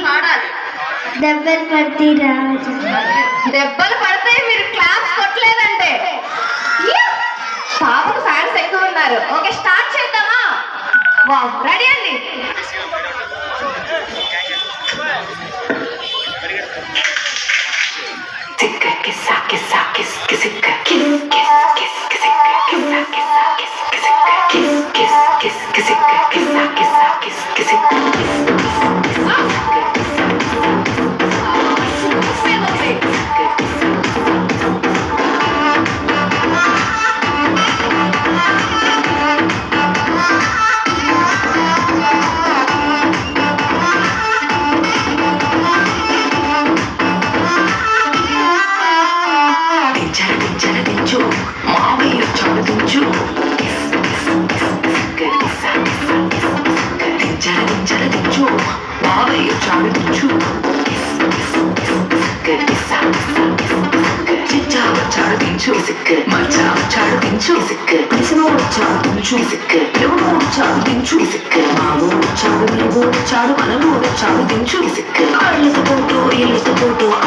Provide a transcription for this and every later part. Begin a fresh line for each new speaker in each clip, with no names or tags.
పాడాలి.
దెబ్బలు పడితే రాజు.
దెబ్బలు పడితే మీరు క్లాప్స్ కొట్టలేదంటే పాపకు ఫ్యాన్స్ ఎక్కువ ఉన్నారు. ఓకే, స్టార్ట్ చేద్దామా? వావ్, రెడీ అండి.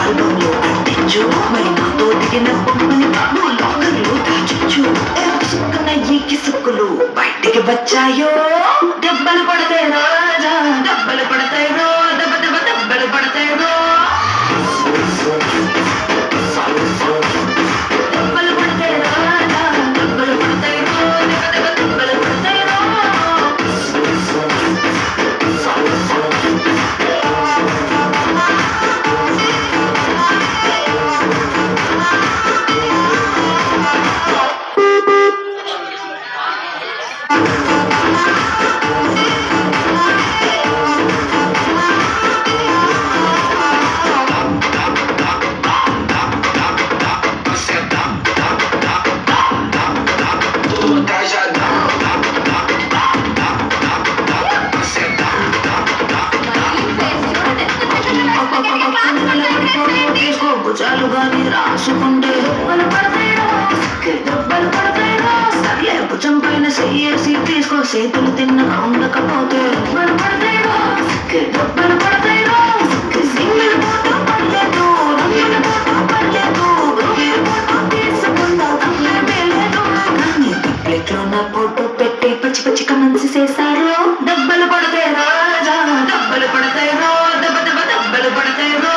ఆల్బంలో అంటించు మరి నాతో దిగిన బొమ్మని బాబు లాకర్లో దాచొచ్చు. కిసుక్కులు బయటికి వచ్చాయో దెబ్బలు పడతాయి రాజా, దెబ్బలు పడతాయి రో, దెబ్బ దెబ్బ దెబ్బలు పడతాయి రో. దెబ్బలు పడతాయి రాజా, దెబ్బలు పడతాయి రో, దెబ్బ దెబ్బ దెబ్బలు పడతాయి రో. చాలుగాని రాసుకుంటే దెబ్బలు పడతాయి దెబ్బలు పడతాయి. సర్లే భుజం పైన చెయ్యేసి తీసుకో, చేతులు తిన్నక ఉండకపోతే దెబ్బలు పడతాయి దెబ్బలు పడతాయి. సింగిల్ పోటు పడలేదు, రంగుల పోటు పడలేదు, రొయ్యల పోటు తీసుకుందా తప్పేమీ లేదు. కానీ ప్లేట్లో నా పోటు పెట్టి పచ్చి పచ్చిక మంచి చేశారు. దెబ్బలు పడతాయి రాజా, దెబ్బలు పడతాయి రో, దెబ్బ దెబ్బ దెబ్బలు పడతాయి రో.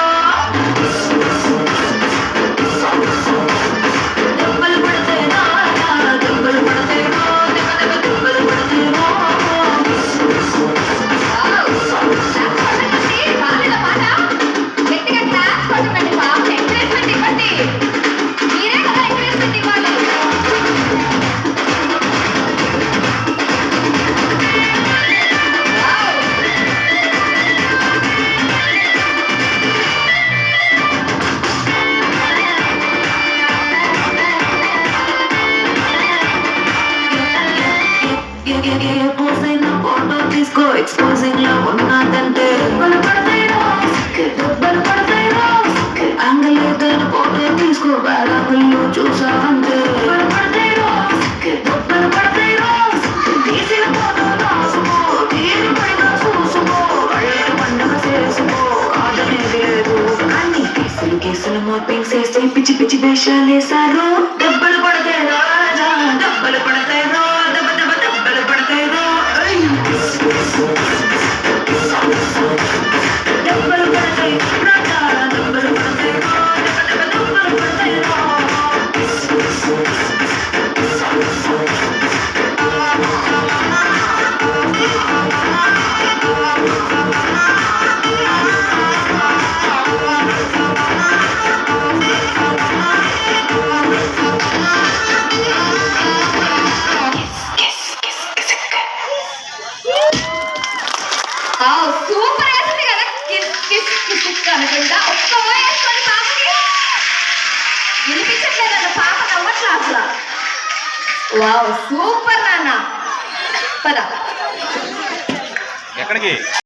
ఎక్స్పోజింగ్ లో ఉన్నదంటే దెబ్బలు పడతాయి దెబ్బలు పడతాయి. యాంగిల్ ఏదైనా ఫోటో తీసుకో, బ్యాడబుల్లో చూసావంటే దెబ్బలు పడతాయి దెబ్బలు పడతాయి. తీసిన ఫోటో రాసుకో, తీరి పైన చూసుకో, కళ్ళని పండుగ చేసుకో, కాదనేది లేదు. కానీ కేసులు మోపింగ్ చేసి పిచ్చి పిచ్చి వేషాలు వేశారు. దెబ్బలు పడతాయి రాజా, దెబ్బలు పడతాయి రో, దెబ్బ దెబ్బ దెబ్బలు పడతాయి రో. దెబ్బలు పడతాయి రాజా, దెబ్బలు పడతాయి రో, దెబ్బ దెబ్బ దెబ్బలు పడతాయి రో.
సూపర్ వేసింది కదా, కిస్ కిస్ కిస్ అనుకుంటా. ఒక్క వేసుకొని పాపకి వినిపించట్లేదన్న, పాప నవ్వట్లా అసలు. వావ్, సూపర్ నాన్న. పద.
ఎక్కడికి?